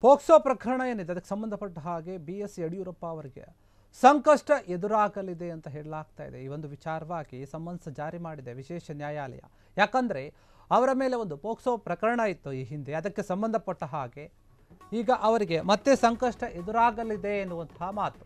POCSO ಪ್ರಕರಣ ಏನಿದೆ ಅದಕ್ಕೆ ಸಂಬಂಧಪಟ್ಟ ಹಾಗೆ ಬಿ.ಎಸ್. ಯಡಿಯೂರಪ್ಪ ಅವರಿಗೆ ಸಂಕಷ್ಟ ಎದುರಾಗಲಿದೆ ಅಂತ ಹೇಳಲಾಗ್ತಾ ಇದೆ. ಈ ಒಂದು ವಿಚಾರವಾಗಿ ಸಮನ್ಸ್ ಜಾರಿ ಮಾಡಿದೆ ವಿಶೇಷ ನ್ಯಾಯಾಲಯ. ಯಾಕಂದ್ರೆ ಅವರ ಮೇಲೆ ಒಂದು ಪೋಕ್ಸೋ ಪ್ರಕರಣ ಇತ್ತು ಈ ಹಿಂದೆ, ಅದಕ್ಕೆ ಸಂಬಂಧಪಟ್ಟ ಹಾಗೆ ಈಗ ಅವರಿಗೆ ಮತ್ತೆ ಸಂಕಷ್ಟ ಎದುರಾಗಲಿದೆ ಎನ್ನುವಂತಹ ಮಾತು.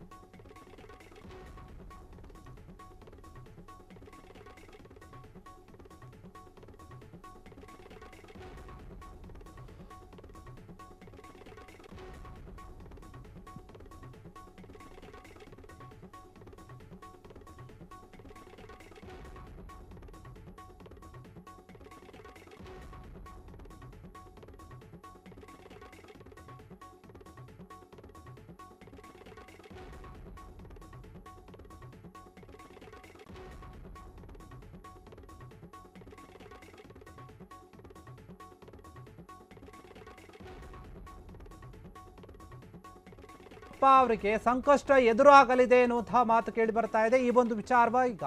ಅವರಿಗೆ ಸಂಕಷ್ಟ ಎದುರಾಗಲಿದೆ ಎನ್ನುವಂತಹ ಮಾತು ಕೇಳಿ ಬರ್ತಾ ಇದೆ. ಈ ಒಂದು ವಿಚಾರವಾಗಿ ಈಗ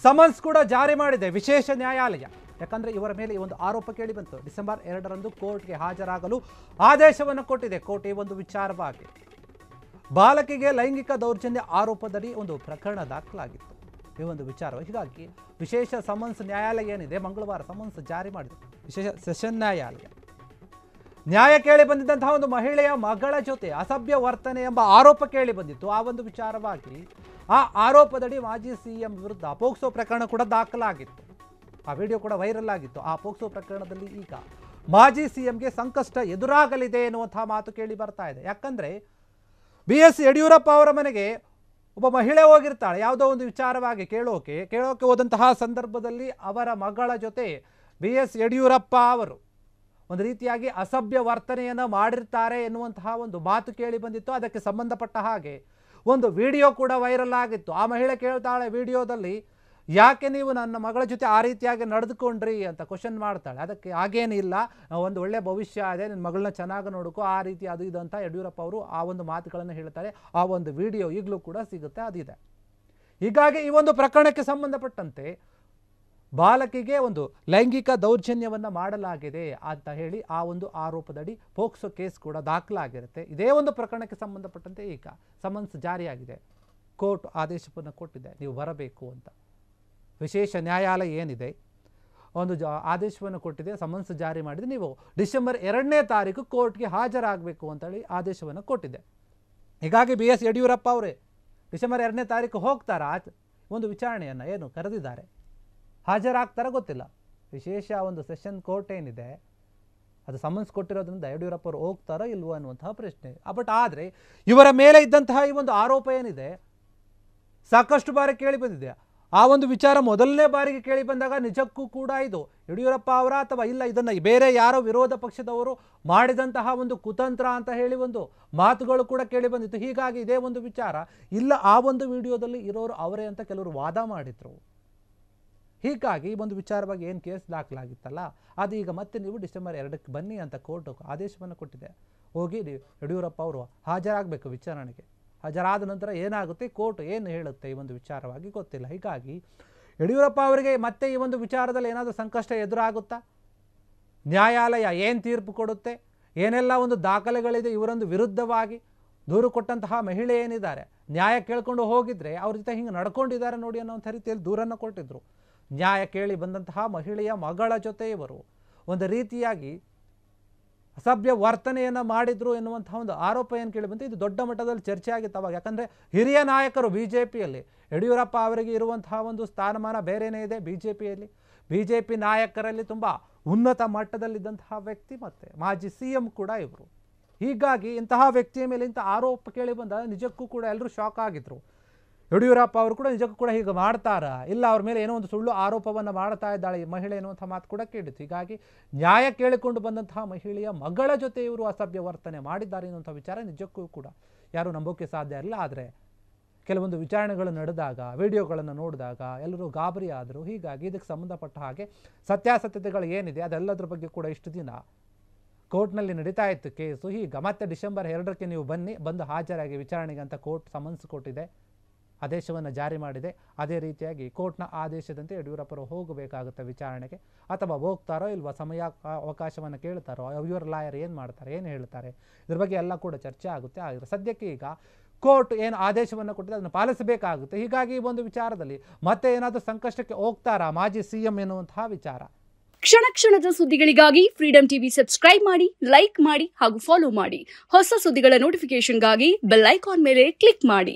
ಸಮನ್ಸ್ ಕೂಡ ಜಾರಿ ಮಾಡಿದೆ ವಿಶೇಷ ನ್ಯಾಯಾಲಯ. ಯಾಕಂದ್ರೆ ಇವರ ಮೇಲೆ ಈ ಒಂದು ಆರೋಪ ಕೇಳಿ ಬಂತು. ಡಿಸೆಂಬರ್ 2ರಂದು ಕೋರ್ಟ್ಗೆ ಹಾಜರಾಗಲು ಆದೇಶವನ್ನು ಕೊಟ್ಟಿದೆ ಕೋರ್ಟ್. ಈ ಒಂದು ವಿಚಾರವಾಗಿ ಬಾಲಕಿಗೆ ಲೈಂಗಿಕ ದೌರ್ಜನ್ಯ ಆರೋಪದಡಿ ಒಂದು ಪ್ರಕರಣ ದಾಖಲಾಗಿತ್ತು ಈ ಒಂದು ವಿಚಾರ. ಹೀಗಾಗಿ ವಿಶೇಷ ಸಮನ್ಸ್ ನ್ಯಾಯಾಲಯ ಏನಿದೆ ಮಂಗಳವಾರ ಸಮನ್ಸ್ ಜಾರಿ ಮಾಡಿದೆ ವಿಶೇಷ ಸೆಷನ್ ನ್ಯಾಯಾಲಯ. ನ್ಯಾಯ ಕೇಳಿ ಬಂದಿದ್ದಂತಹ ಒಂದು ಮಹಿಳೆಯ ಮಗಳ ಜೊತೆ ಅಸಭ್ಯ ವರ್ತನೆ ಎಂಬ ಆರೋಪ ಕೇಳಿ ಬಂದಿತ್ತು. ಆ ಒಂದು ವಿಚಾರವಾಗಿ ಆ ಆರೋಪದಡಿ ಮಾಜಿ ಸಿಎಂ ವಿರುದ್ಧ ಪೋಕ್ಸೋ ಪ್ರಕರಣ ಕೂಡ ದಾಖಲಾಗಿತ್ತು. ಆ ವಿಡಿಯೋ ಕೂಡ ವೈರಲ್ ಆಗಿತ್ತು. ಆ ಪೋಕ್ಸೋ ಪ್ರಕರಣದಲ್ಲಿ ಈಗ ಮಾಜಿ ಸಿಎಂಗೆ ಸಂಕಷ್ಟ ಎದುರಾಗಲಿದೆ ಎನ್ನುವಂತಹ ಮಾತು ಕೇಳಿ ಬರ್ತಾ ಇದೆ. ಯಾಕಂದ್ರೆ ಬಿ.ಎಸ್. ಯಡಿಯೂರಪ್ಪ ಅವರ ಮನೆಗೆ ಒಬ್ಬ ಮಹಿಳೆ ಹೋಗಿರ್ತಾಳೆ ಯಾವುದೋ ಒಂದು ವಿಚಾರವಾಗಿ ಕೇಳೋಕೆ ಹೋದಂತಹ ಸಂದರ್ಭದಲ್ಲಿ ಅವರ ಮಗಳ ಜೊತೆ ಬಿ.ಎಸ್. ಯಡಿಯೂರಪ್ಪ ಅವರು ಒಂದು ರೀತಿಯಾಗಿ ಅಸಭ್ಯ ವರ್ತನೆಯನ್ನು ಮಾಡಿರ್ತಾರೆ ಎನ್ನುವಂತಹ ಒಂದು ಮಾತು ಕೇಳಿ ಬಂದಿತ್ತು. ಅದಕ್ಕೆ ಸಂಬಂಧಪಟ್ಟ ಹಾಗೆ ಒಂದು ವಿಡಿಯೋ ಕೂಡ ವೈರಲ್ ಆಗಿತ್ತು. ಆ ಮಹಿಳೆ ಕೇಳ್ತಾಳೆ ವಿಡಿಯೋದಲ್ಲಿ, ಯಾಕೆ ನೀವು ನನ್ನ ಮಗಳ ಜೊತೆ ಆ ರೀತಿಯಾಗಿ ನಡೆದುಕೊಂಡ್ರಿ ಅಂತ ಕ್ವಶನ್ ಮಾಡ್ತಾಳೆ. ಅದಕ್ಕೆ ಹಾಗೇನಿಲ್ಲ, ಒಂದು ಒಳ್ಳೆ ಭವಿಷ್ಯ ಇದೆ, ನಿನ್ನ ಮಗಳನ್ನ ಚೆನ್ನಾಗಿ ನೋಡ್ಕೋ, ಆ ರೀತಿ ಅದು ಇದು ಅಂತ ಯಡಿಯೂರಪ್ಪ ಅವರು ಆ ಒಂದು ಮಾತುಗಳನ್ನು ಹೇಳ್ತಾರೆ. ಆ ಒಂದು ವಿಡಿಯೋ ಈಗಲೂ ಕೂಡ ಸಿಗುತ್ತೆ, ಅದಿದೆ. ಹೀಗಾಗಿ ಈ ಒಂದು ಪ್ರಕರಣಕ್ಕೆ ಸಂಬಂಧಪಟ್ಟಂತೆ ಬಾಲಕಿಗೆ ಒಂದು ಲೈಂಗಿಕ ದೌರ್ಜನ್ಯವನ್ನು ಮಾಡಲಾಗಿದೆ ಅಂತ ಹೇಳಿ ಆ ಒಂದು ಆರೋಪದಡಿ ಪೋಕ್ಸೋ ಕೇಸ್ ಕೂಡ ದಾಖಲಾಗಿರುತ್ತೆ. ಇದೇ ಒಂದು ಪ್ರಕರಣಕ್ಕೆ ಸಂಬಂಧಪಟ್ಟಂತೆ ಈಗ ಸಮನ್ಸ್ ಜಾರಿಯಾಗಿದೆ. ಕೋರ್ಟ್ ಆದೇಶವನ್ನು ಕೊಟ್ಟಿದೆ, ನೀವು ಬರಬೇಕು ಅಂತ. ವಿಶೇಷ ನ್ಯಾಯಾಲಯ ಏನಿದೆ ಒಂದು ಆದೇಶವನ್ನು ಕೊಟ್ಟಿದೆ, ಸಮನ್ಸ್ ಜಾರಿ ಮಾಡಿದೆ. ನೀವು ಡಿಸೆಂಬರ್ 2ನೇ ತಾರೀಕು ಕೋರ್ಟ್ಗೆ ಹಾಜರಾಗಬೇಕು ಅಂತೇಳಿ ಆದೇಶವನ್ನು ಕೊಟ್ಟಿದೆ. ಹೀಗಾಗಿ ಬಿ.ಎಸ್. ಯಡಿಯೂರಪ್ಪ ಅವರೇ ಡಿಸೆಂಬರ್ 2ನೇ ತಾರೀಕು ಹೋಗ್ತಾರಾ ಒಂದು ವಿಚಾರಣೆಯನ್ನು ಏನು ಕರೆದಿದ್ದಾರೆ, ಹಾಜರಾಗ್ತಾರ ಗೊತ್ತಿಲ್ಲ. ವಿಶೇಷ ಒಂದು ಸೆಷನ್ ಕೋರ್ಟ್ ಏನಿದೆ ಅದು ಸಮನ್ಸ್ ಕೊಟ್ಟಿರೋದ್ರಿಂದ ಯಡಿಯೂರಪ್ಪ ಅವರು ಹೋಗ್ತಾರೋ ಇಲ್ವೋ ಅನ್ನುವಂತಹ ಪ್ರಶ್ನೆ. ಬಟ್ ಆದರೆ ಇವರ ಮೇಲೆ ಇದ್ದಂತಹ ಈ ಒಂದು ಆರೋಪ ಏನಿದೆ ಸಾಕಷ್ಟು ಬಾರಿ ಕೇಳಿ ಬಂದಿದೆ. ಆ ಒಂದು ವಿಚಾರ ಮೊದಲನೇ ಬಾರಿಗೆ ಕೇಳಿ ಬಂದಾಗ ನಿಜಕ್ಕೂ ಕೂಡ ಇದು ಯಡಿಯೂರಪ್ಪ ಅವರ ಅಥವಾ ಇಲ್ಲ ಇದನ್ನು ಬೇರೆ ಯಾರೋ ವಿರೋಧ ಪಕ್ಷದವರು ಮಾಡಿದಂತಹ ಒಂದು ಕುತಂತ್ರ ಅಂತ ಹೇಳಿ ಒಂದು ಮಾತುಗಳು ಕೂಡ ಕೇಳಿ ಬಂದಿತ್ತು. ಹೀಗಾಗಿ ಇದೇ ಒಂದು ವಿಚಾರ ಇಲ್ಲ, ಆ ಒಂದು ವಿಡಿಯೋದಲ್ಲಿ ಇರೋರು ಅವರೇ ಅಂತ ಕೆಲವರು ವಾದ ಮಾಡಿದ್ರು. ಹೀಗಾಗಿ ಈ ಒಂದು ವಿಚಾರವಾಗಿ ಏನು ಕೇಸ್ ದಾಖಲಾಗಿತ್ತಲ್ಲ ಅದು ಈಗ ಮತ್ತೆ ನೀವು ಡಿಸೆಂಬರ್ 2ಕ್ಕೆ ಬನ್ನಿ ಅಂತ ಕೋರ್ಟ್ ಆದೇಶವನ್ನು ಕೊಟ್ಟಿದೆ. ಹೋಗಿ ಯಡಿಯೂರಪ್ಪ ಅವರು ಹಾಜರಾಗಬೇಕು ವಿಚಾರಣೆಗೆ. ಹಾಜರಾದ ನಂತರ ಏನಾಗುತ್ತೆ, ಕೋರ್ಟ್ ಏನು ಹೇಳುತ್ತೆ ಈ ಒಂದು ವಿಚಾರವಾಗಿ ಗೊತ್ತಿಲ್ಲ. ಹೀಗಾಗಿ ಯಡಿಯೂರಪ್ಪ ಅವರಿಗೆ ಮತ್ತೆ ಈ ಒಂದು ವಿಚಾರದಲ್ಲಿ ಏನಾದರೂ ಸಂಕಷ್ಟ ಎದುರಾಗುತ್ತಾ, ನ್ಯಾಯಾಲಯ ಏನು ತೀರ್ಪು ಕೊಡುತ್ತೆ, ಏನೆಲ್ಲ ಒಂದು ದಾಖಲೆಗಳಿದೆ ಇವರೊಂದು ವಿರುದ್ಧವಾಗಿ ದೂರು ಕೊಟ್ಟಂತಹ ಮಹಿಳೆ ಏನಿದ್ದಾರೆ, ನ್ಯಾಯ ಕೇಳ್ಕೊಂಡು ಹೋಗಿದ್ರೆ ಅವ್ರ ಜೊತೆ ಹಿಂಗೆ ನಡ್ಕೊಂಡಿದ್ದಾರೆ ನೋಡಿ ಅನ್ನೋಂಥ ರೀತಿಯಲ್ಲಿ ದೂರನ್ನು ಕೊಟ್ಟಿದ್ರು. ನ್ಯಾಯ ಕೇಳಿ ಬಂದಂತಹ ಮಹಿಳೆಯ ಮಗಳ ಜೊತೆ ಇವರು ಒಂದು ರೀತಿಯಾಗಿ ಅಸಭ್ಯ ವರ್ತನೆಯನ್ನು ಮಾಡಿದ್ರು ಎನ್ನುವಂತಹ ಒಂದು ಆರೋಪ ಏನು ಕೇಳಿ ಬಂತು. ಇದು ದೊಡ್ಡ ಮಟ್ಟದಲ್ಲಿ ಚರ್ಚೆ ಆಗಿತ್ತು ಅವಾಗ. ಯಾಕಂದರೆ ಹಿರಿಯ ನಾಯಕರು BJPಯಲ್ಲಿ ಯಡಿಯೂರಪ್ಪ ಅವರಿಗೆ ಇರುವಂತಹ ಒಂದು ಸ್ಥಾನಮಾನ ಬೇರೆಯೇ ಇದೆ. BJP ನಾಯಕರಲ್ಲಿ ತುಂಬ ಉನ್ನತ ಮಟ್ಟದಲ್ಲಿದ್ದಂತಹ ವ್ಯಕ್ತಿ ಮತ್ತು ಮಾಜಿ CM ಕೂಡ ಇವರು. ಹೀಗಾಗಿ ಇಂತಹ ವ್ಯಕ್ತಿಯ ಮೇಲೆ ಇಂಥ ಆರೋಪ ಕೇಳಿ ಬಂದಾಗ ನಿಜಕ್ಕೂ ಕೂಡ ಎಲ್ಲರೂ ಶಾಕ್ ಆಗಿದ್ರು. ಯಡಿಯೂರಪ್ಪ ಅವರು ಕೂಡ ನಿಜಕ್ಕೂ ಕೂಡ ಹೀಗೆ ಮಾಡ್ತಾರಾ, ಇಲ್ಲ ಅವ್ರ ಮೇಲೆ ಏನೋ ಒಂದು ಸುಳ್ಳು ಆರೋಪವನ್ನು ಮಾಡ್ತಾ ಇದ್ದಾಳೆ ಈ ಮಹಿಳೆ ಎನ್ನುವಂಥ ಮಾತು ಕೂಡ ಕೇಳಿತ್ತು. ಹೀಗಾಗಿ ನ್ಯಾಯ ಕೇಳಿಕೊಂಡು ಬಂದಂತಹ ಮಹಿಳೆಯ ಮಗಳ ಜೊತೆ ಇವರು ಅಸಭ್ಯ ವರ್ತನೆ ಮಾಡಿದ್ದಾರೆ ಎನ್ನುವಂಥ ವಿಚಾರ ನಿಜಕ್ಕೂ ಕೂಡ ಯಾರೂ ನಂಬೋಕೆ ಸಾಧ್ಯ ಇಲ್ಲ. ಆದರೆ ಕೆಲವೊಂದು ವಿಚಾರಣೆಗಳು ನಡೆದಾಗ ವಿಡಿಯೋಗಳನ್ನು ನೋಡಿದಾಗ ಎಲ್ಲರೂ ಗಾಬರಿ ಆದರು. ಹೀಗಾಗಿ ಇದಕ್ಕೆ ಸಂಬಂಧಪಟ್ಟ ಹಾಗೆ ಸತ್ಯಾಸತ್ಯತೆಗಳು ಏನಿದೆ ಅದೆಲ್ಲದ್ರ ಬಗ್ಗೆ ಕೂಡ ಇಷ್ಟು ದಿನ ಕೋರ್ಟ್ನಲ್ಲಿ ನಡೀತಾ ಇತ್ತು ಕೇಸು. ಈಗ ಮತ್ತೆ ಡಿಸೆಂಬರ್ 2ಕ್ಕೆ ನೀವು ಬಂದು ಹಾಜರಾಗಿ ವಿಚಾರಣೆಗೆ ಅಂತ ಕೋರ್ಟ್ ಸಮನ್ಸ್ ಕೊಟ್ಟಿದೆ. ಆದೇಶವನ್ನು ಜಾರಿ ಮಾಡಿದೆ. ಅದೇ ರೀತಿಯಾಗಿ ಕೋರ್ಟ್ನ ಆದೇಶದಂತೆ ಯಡಿಯೂರಪ್ಪರು ಹೋಗಬೇಕಾಗುತ್ತೆ ವಿಚಾರಣೆಗೆ. ಅಥವಾ ಹೋಗ್ತಾರೋ ಇಲ್ವಾ, ಸಮಯ ಅವಕಾಶವನ್ನು ಕೇಳ್ತಾರೋ, ಇವರ ಲಾಯರ್ ಏನು ಮಾಡ್ತಾರೆ, ಏನು ಹೇಳ್ತಾರೆ, ಇದ್ರ ಬಗ್ಗೆ ಎಲ್ಲ ಕೂಡ ಚರ್ಚೆ ಆಗುತ್ತೆ. ಆದರೆ ಸದ್ಯಕ್ಕೆ ಈಗ ಕೋರ್ಟ್ ಏನು ಆದೇಶವನ್ನು ಕೊಟ್ಟಿದೆ ಅದನ್ನು ಪಾಲಿಸಬೇಕಾಗುತ್ತೆ. ಹೀಗಾಗಿ ಈ ಒಂದು ವಿಚಾರದಲ್ಲಿ ಮತ್ತೆ ಏನಾದರೂ ಸಂಕಷ್ಟಕ್ಕೆ ಹೋಗ್ತಾರಾ ಮಾಜಿ ಸಿಎಂ ಎನ್ನುವಂತಹ ವಿಚಾರ. ಕ್ಷಣ ಕ್ಷಣದ ಸುದ್ದಿಗಳಿಗಾಗಿ ಫ್ರೀಡಂ ಟಿವಿ ಸಬ್ಸ್ಕ್ರೈಬ್ ಮಾಡಿ, ಲೈಕ್ ಮಾಡಿ ಹಾಗೂ ಫಾಲೋ ಮಾಡಿ. ಹೊಸ ಸುದ್ದಿಗಳ ನೋಟಿಫಿಕೇಶನ್ಗಾಗಿ ಬೆಲ್ ಐಕಾನ್ ಮೇಲೆ ಕ್ಲಿಕ್ ಮಾಡಿ.